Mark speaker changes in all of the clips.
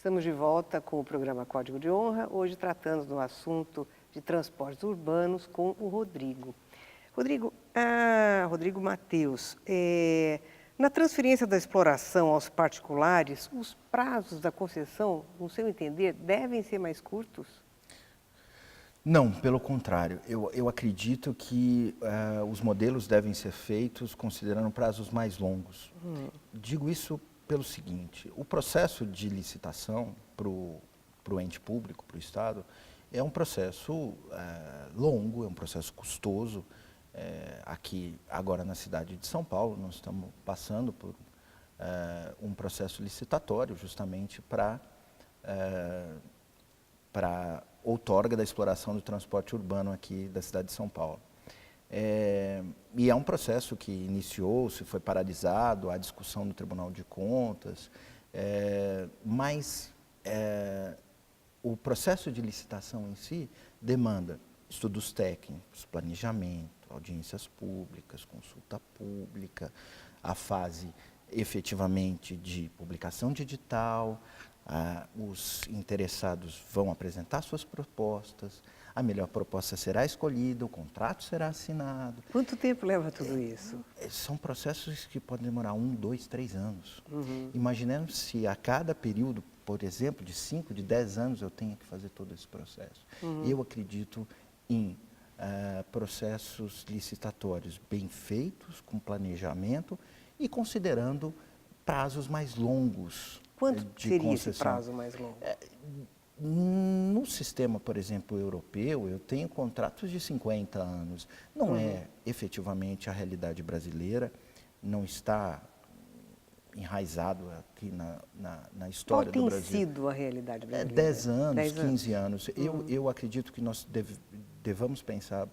Speaker 1: Estamos de volta com o programa Código de Honra, hoje tratando do assunto de transportes urbanos com o Rodrigo. Rodrigo Matheus, na transferência da exploração aos particulares, os prazos da concessão, no seu entender, devem ser mais curtos?
Speaker 2: Não, pelo contrário. Eu acredito que os modelos devem ser feitos considerando prazos mais longos. Digo isso pelo seguinte, o processo de licitação para o ente público, para o Estado, é um processo longo, é um processo custoso. Aqui, agora na cidade de São Paulo, nós estamos passando por um processo licitatório justamente para outorga da exploração do transporte urbano aqui da cidade de São Paulo. E é um processo que iniciou-se, foi paralisado, há discussão no Tribunal de Contas, mas o processo de licitação em si demanda estudos técnicos, planejamento, audiências públicas, consulta pública, a fase efetivamente de publicação de edital, os interessados vão apresentar suas propostas, a melhor proposta será escolhida, o contrato será assinado.
Speaker 1: Quanto tempo leva tudo isso?
Speaker 2: São processos que podem demorar 1, 2, 3 anos. Imaginemos se a cada período, por exemplo, de 5, de 10 anos, eu tenha que fazer todo esse processo. Eu acredito em processos licitatórios bem feitos, com planejamento e considerando prazos mais longos.
Speaker 1: Quanto seria esse prazo mais longo?
Speaker 2: No sistema, por exemplo, europeu, eu tenho contratos de 50 anos. Não é efetivamente a realidade brasileira, não está enraizado aqui na história do Brasil.
Speaker 1: Qual tem sido a realidade brasileira?
Speaker 2: 10 anos, 15 anos. Eu acredito que nós devamos pensar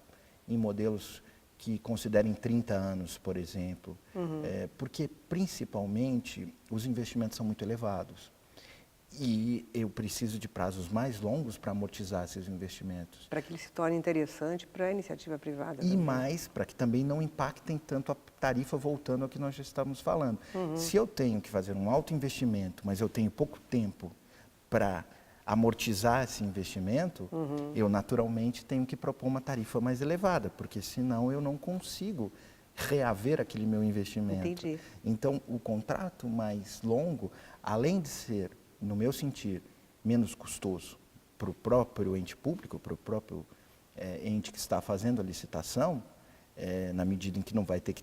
Speaker 2: em modelos que considerem 30 anos, por exemplo, porque, principalmente, os investimentos são muito elevados. E eu preciso de prazos mais longos para amortizar esses investimentos.
Speaker 1: Para que ele se torne interessante para a iniciativa privada.
Speaker 2: E mais, para que também não impactem tanto a tarifa, voltando ao que nós já estamos falando. Se eu tenho que fazer um alto investimento, mas eu tenho pouco tempo para amortizar esse investimento, eu naturalmente tenho que propor uma tarifa mais elevada, porque senão eu não consigo reaver aquele meu investimento.
Speaker 1: Entendi.
Speaker 2: Então, o contrato mais longo, além de ser, no meu sentir, menos custoso para o próprio ente público, para o próprio ente que está fazendo a licitação, na medida em que não vai ter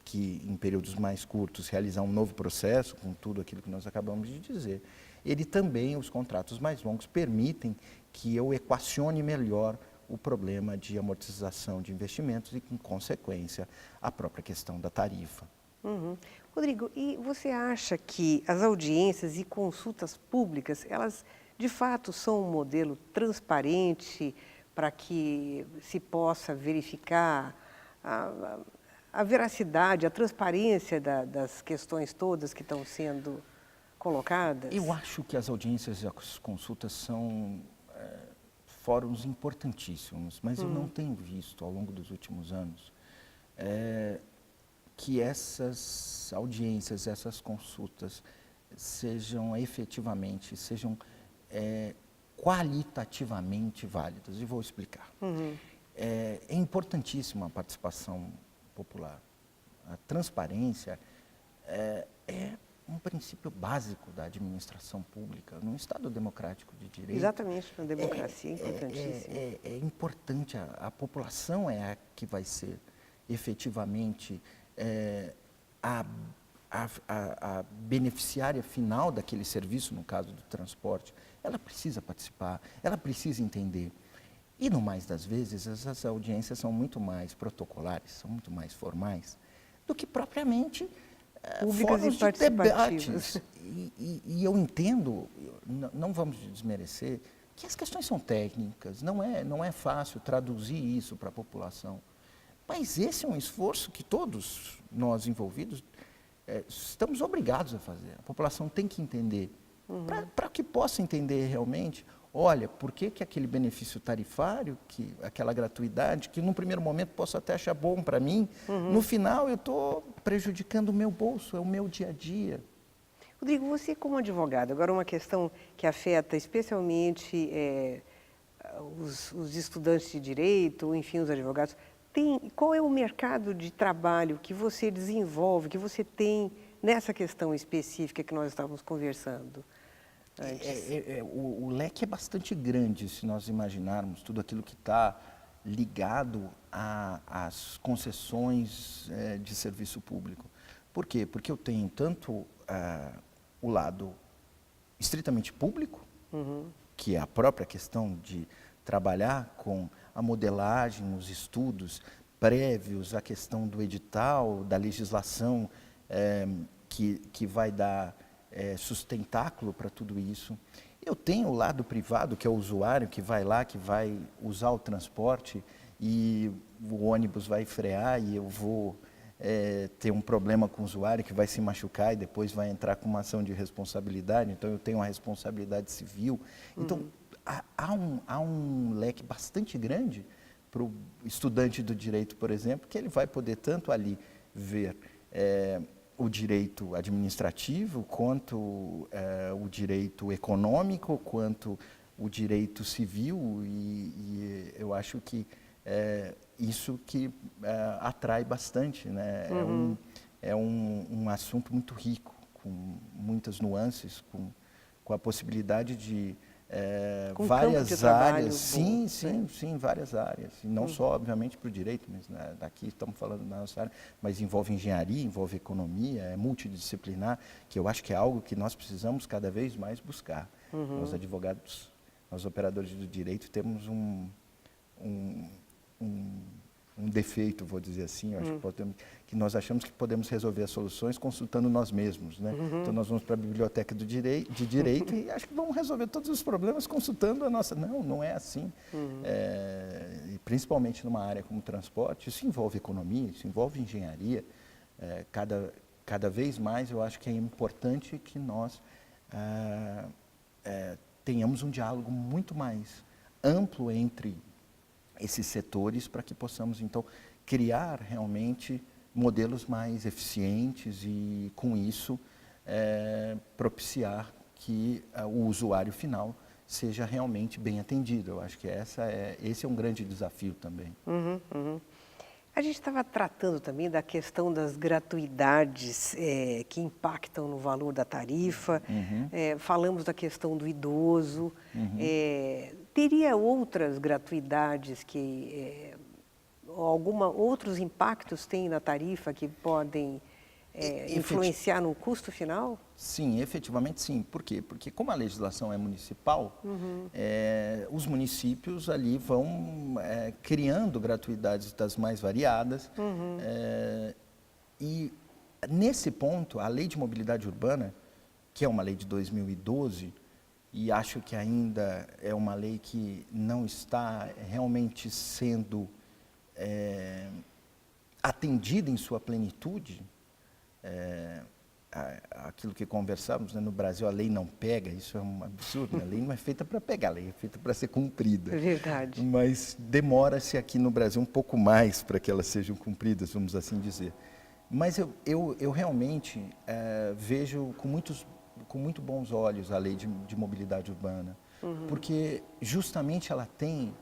Speaker 2: que, em períodos mais curtos, realizar um novo processo, com tudo aquilo que nós acabamos de dizer, ele também, os contratos mais longos, permitem que eu equacione melhor o problema de amortização de investimentos e, em consequência, a própria questão da tarifa.
Speaker 1: Rodrigo, e você acha que as audiências e consultas públicas, elas de fato são um modelo transparente para que se possa verificar a veracidade, a transparência das questões todas que estão sendo colocadas?
Speaker 2: Eu acho que as audiências e as consultas são fóruns importantíssimos, mas eu não tenho visto ao longo dos últimos anos que essas audiências, essas consultas sejam efetivamente, sejam qualitativamente válidas. E vou explicar. É importantíssima a participação popular. A transparência é um princípio básico da administração pública, num Estado democrático de direito.
Speaker 1: Exatamente, na democracia é importantíssimo.
Speaker 2: É importante, a população é a que vai ser efetivamente a beneficiária final daquele serviço, no caso do transporte. Ela precisa participar, ela precisa entender. E, no mais das vezes, essas audiências são muito mais protocolares, são muito mais formais, do que propriamente
Speaker 1: públicas e participativas.
Speaker 2: E eu entendo, não vamos desmerecer, que as questões são técnicas, não é fácil traduzir isso para a população. Mas esse é um esforço que todos nós envolvidos estamos obrigados a fazer. A população tem que entender, para que possa entender realmente, olha, por que aquele benefício tarifário, aquela gratuidade, que num primeiro momento posso até achar bom para mim, no final eu estou prejudicando o meu bolso, é o meu dia a dia.
Speaker 1: Rodrigo, você como advogado, agora uma questão que afeta especialmente os estudantes de direito, enfim, os advogados, qual é o mercado de trabalho que você desenvolve, que você tem nessa questão específica que nós estávamos conversando antes?
Speaker 2: O leque é bastante grande, se nós imaginarmos tudo aquilo que está ligado às concessões de serviço público. Por quê? Porque eu tenho tanto o lado estritamente público, que é a própria questão de trabalhar com a modelagem, os estudos prévios, a questão do edital, da legislação que vai dar sustentáculo para tudo isso. Eu tenho o lado privado, que é o usuário que vai lá, que vai usar o transporte e o ônibus vai frear e eu vou ter um problema com o usuário que vai se machucar e depois vai entrar com uma ação de responsabilidade. Então, eu tenho uma responsabilidade civil. Então, há um leque bastante grande para o estudante do direito, por exemplo, que ele vai poder tanto ali ver o direito administrativo, quanto o direito econômico, quanto o direito civil, e eu acho que isso que atrai bastante, né? É um assunto muito rico, com muitas nuances, com a possibilidade de
Speaker 1: Com
Speaker 2: várias
Speaker 1: campo de trabalho
Speaker 2: áreas,
Speaker 1: bom,
Speaker 2: sim, várias áreas. E não só, obviamente, para o direito, mas daqui estamos falando da nossa área, mas envolve engenharia, envolve economia, é multidisciplinar, que eu acho que é algo que nós precisamos cada vez mais buscar. Nós advogados, nós operadores do direito, temos um defeito, vou dizer assim, eu acho que nós achamos que podemos resolver as soluções consultando nós mesmos, né? Então nós vamos para a biblioteca de direito e acho que vamos resolver todos os problemas consultando a nossa... Não é assim. E principalmente numa área como transporte, isso envolve economia, isso envolve engenharia. Cada vez mais eu acho que é importante que nós tenhamos um diálogo muito mais amplo entre esses setores para que possamos, então, criar realmente modelos mais eficientes e, com isso, propiciar que o usuário final seja realmente bem atendido. Eu acho que esse é um grande desafio também.
Speaker 1: A gente estava tratando também da questão das gratuidades que impactam no valor da tarifa, falamos da questão do idoso, teria outras gratuidades que outros impactos tem na tarifa que podem influenciar no custo final?
Speaker 2: Sim, efetivamente sim. Por quê? Porque como a legislação é municipal, os municípios ali vão criando gratuidades das mais variadas. E nesse ponto, a Lei de Mobilidade Urbana, que é uma lei de 2012, e acho que ainda é uma lei que não está realmente sendo atendida em sua plenitude, aquilo que conversamos, né, no Brasil a lei não pega, isso é um absurdo, né? A lei não é feita para pegar, a lei é feita para ser cumprida.
Speaker 1: É verdade.
Speaker 2: Mas demora-se aqui no Brasil um pouco mais para que elas sejam cumpridas, vamos assim dizer. Mas eu realmente vejo com muito bons olhos a lei de mobilidade urbana, porque justamente ela tem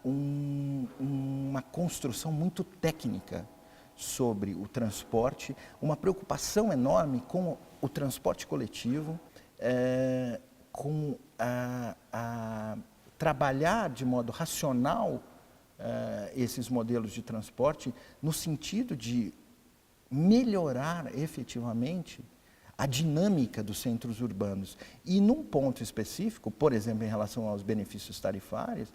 Speaker 2: uma construção muito técnica sobre o transporte, uma preocupação enorme com o transporte coletivo, com trabalhar de modo racional esses modelos de transporte no sentido de melhorar efetivamente a dinâmica dos centros urbanos. E num ponto específico, por exemplo, em relação aos benefícios tarifários,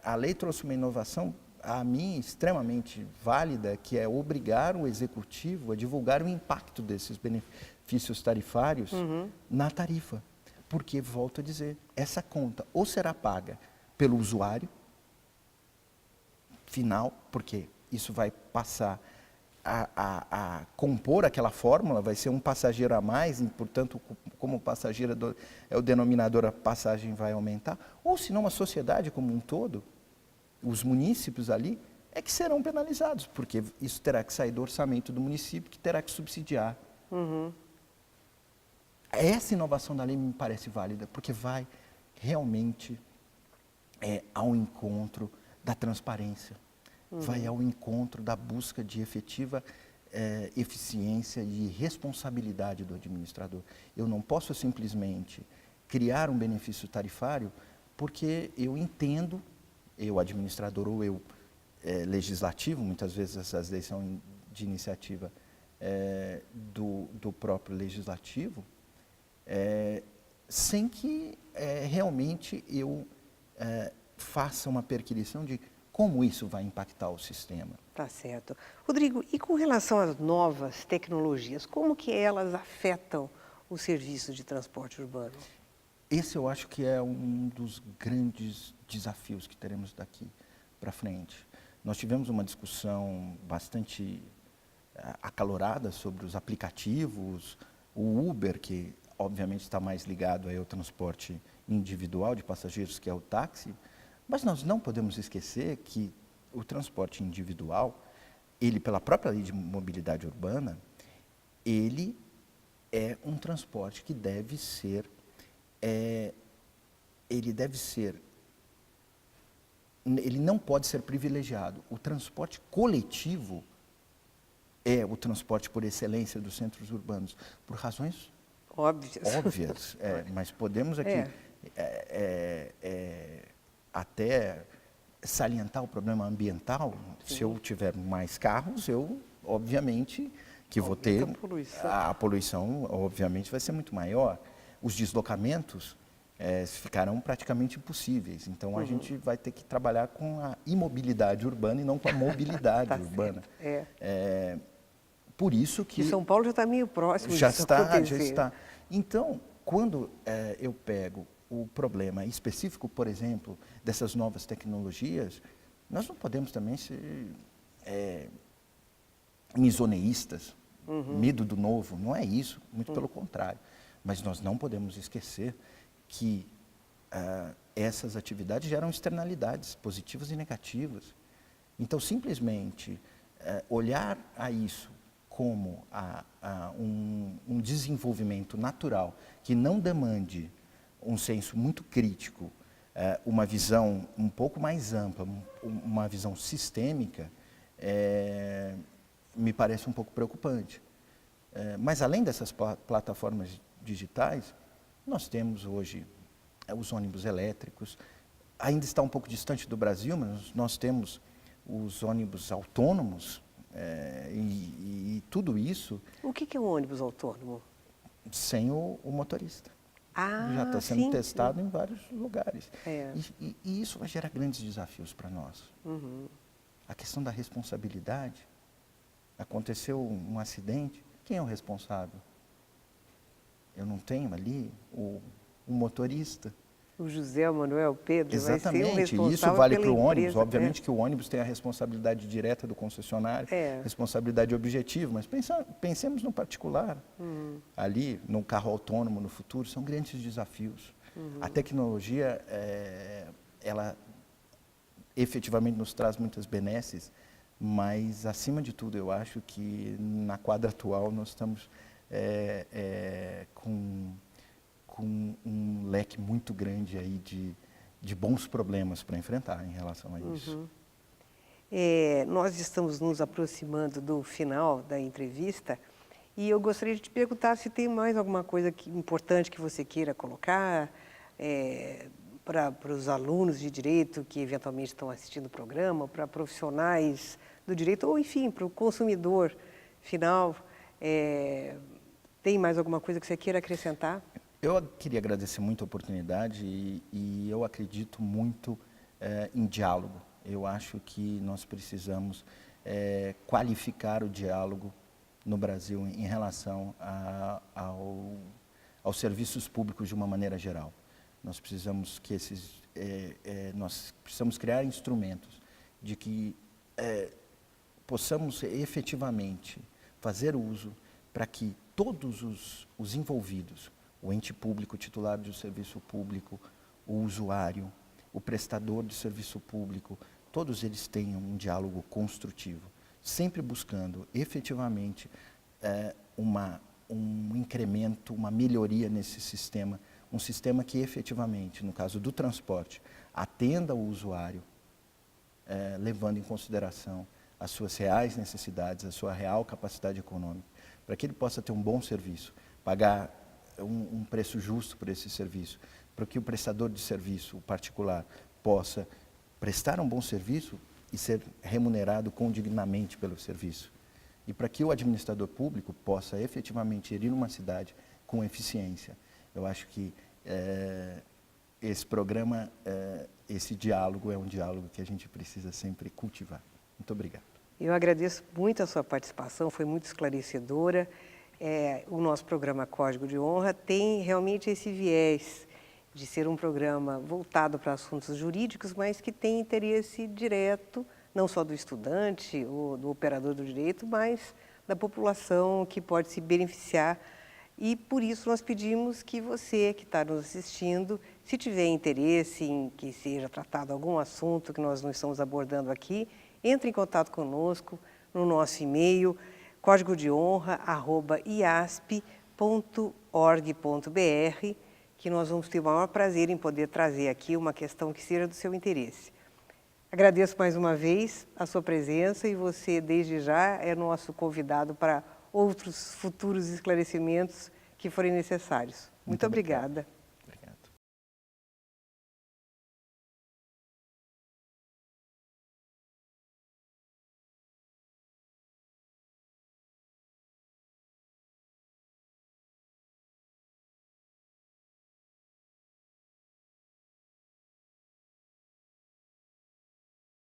Speaker 2: a lei trouxe uma inovação, a mim, extremamente válida, que é obrigar o executivo a divulgar o impacto desses benefícios tarifários na tarifa. Porque, volto a dizer, essa conta ou será paga pelo usuário final, porque isso vai passar a compor aquela fórmula, vai ser um passageiro a mais, e, portanto, como o passageiro é o denominador, a passagem vai aumentar, ou se não a sociedade como um todo, os munícipes ali, é que serão penalizados, porque isso terá que sair do orçamento do município, que terá que subsidiar. essa inovação da lei me parece válida, porque vai realmente ao encontro da transparência, vai ao encontro da busca de efetiva eficiência e responsabilidade do administrador. Eu não posso simplesmente criar um benefício tarifário porque eu entendo, eu administrador ou eu legislativo, muitas vezes essas leis são de iniciativa do próprio legislativo, sem que realmente eu faça uma perquisição de como isso vai impactar o sistema.
Speaker 1: Tá certo. Rodrigo, e com relação às novas tecnologias, como que elas afetam o serviço de transporte urbano?
Speaker 2: Esse eu acho que é um dos grandes desafios que teremos daqui para frente. Nós tivemos uma discussão bastante acalorada sobre os aplicativos, o Uber, que obviamente está mais ligado ao transporte individual de passageiros, que é o táxi, mas nós não podemos esquecer que o transporte individual, ele pela própria lei de mobilidade urbana, ele é um transporte que deve ser, ele não pode ser privilegiado. O transporte coletivo é o transporte por excelência dos centros urbanos, por razões óbvias, mas podemos aqui até salientar o problema ambiental. Sim. Se eu tiver mais carros, eu, obviamente, que vou ter... A poluição, obviamente, vai ser muito maior. Os deslocamentos ficarão praticamente impossíveis. Então, a gente vai ter que trabalhar com a imobilidade urbana e não com a mobilidade urbana. Por isso que...
Speaker 1: E São Paulo já está meio próximo
Speaker 2: já
Speaker 1: disso
Speaker 2: está,
Speaker 1: acontecer.
Speaker 2: já está. Então, quando eu pego o problema específico, por exemplo, dessas novas tecnologias, nós não podemos também ser misoneístas, medo do novo, não é isso, muito pelo contrário. Mas nós não podemos esquecer que essas atividades geram externalidades positivas e negativas. Então, simplesmente olhar a isso como um desenvolvimento natural que não demande um senso muito crítico, uma visão um pouco mais ampla, uma visão sistêmica, me parece um pouco preocupante. Mas além dessas plataformas digitais, nós temos hoje os ônibus elétricos, ainda está um pouco distante do Brasil, mas nós temos os ônibus autônomos, e tudo isso...
Speaker 1: O que é um ônibus autônomo?
Speaker 2: Sem o motorista. Já está sendo
Speaker 1: sim,
Speaker 2: testado em vários lugares. E isso vai gerar grandes desafios para nós. A questão da responsabilidade. Aconteceu um acidente, quem é o responsável? Eu não tenho ali o motorista.
Speaker 1: O José Manuel Pedro
Speaker 2: Exatamente,
Speaker 1: vai ser o responsável
Speaker 2: isso vale
Speaker 1: pela
Speaker 2: para o ônibus.
Speaker 1: empresa.
Speaker 2: Obviamente que o ônibus tem a responsabilidade direta do concessionário, responsabilidade objetiva, mas pensemos no particular. Ali, no carro autônomo no futuro, são grandes desafios. A tecnologia, ela efetivamente nos traz muitas benesses, mas, acima de tudo, eu acho que na quadra atual nós estamos com um leque muito grande aí de bons problemas para enfrentar em relação a isso.
Speaker 1: Nós estamos nos aproximando do final da entrevista e eu gostaria de te perguntar se tem mais alguma coisa importante que você queira colocar para os alunos de direito que eventualmente estão assistindo o programa, para profissionais do direito ou, enfim, para o consumidor final. Tem mais alguma coisa que você queira acrescentar?
Speaker 2: Eu queria agradecer muito a oportunidade e eu acredito muito em diálogo. Eu acho que nós precisamos qualificar o diálogo no Brasil em relação aos serviços públicos de uma maneira geral. Nós precisamos nós precisamos criar instrumentos de que possamos efetivamente fazer uso para que todos os envolvidos, o ente público, o titular do serviço público, o usuário, o prestador de serviço público, todos eles tenham um diálogo construtivo, sempre buscando efetivamente um incremento, uma melhoria nesse sistema, um sistema que efetivamente, no caso do transporte, atenda o usuário, levando em consideração as suas reais necessidades, a sua real capacidade econômica, para que ele possa ter um bom serviço, pagar um preço justo por esse serviço, para que o prestador de serviço, o particular, possa prestar um bom serviço e ser remunerado condignamente pelo serviço. E para que o administrador público possa efetivamente gerir uma cidade com eficiência. Eu acho que esse programa, esse diálogo é um diálogo que a gente precisa sempre cultivar. Muito obrigado.
Speaker 1: Eu agradeço muito a sua participação, foi muito esclarecedora. O nosso programa Código de Honra tem realmente esse viés de ser um programa voltado para assuntos jurídicos, mas que tem interesse direto, não só do estudante ou do operador do direito, mas da população que pode se beneficiar. E por isso nós pedimos que você que está nos assistindo, se tiver interesse em que seja tratado algum assunto que nós não estamos abordando aqui, entre em contato conosco no nosso e-mail códigodeonra@iasp.org.br, que nós vamos ter o maior prazer em poder trazer aqui uma questão que seja do seu interesse. Agradeço mais uma vez a sua presença e você, desde já, é nosso convidado para outros futuros esclarecimentos que forem necessários. Muito obrigada.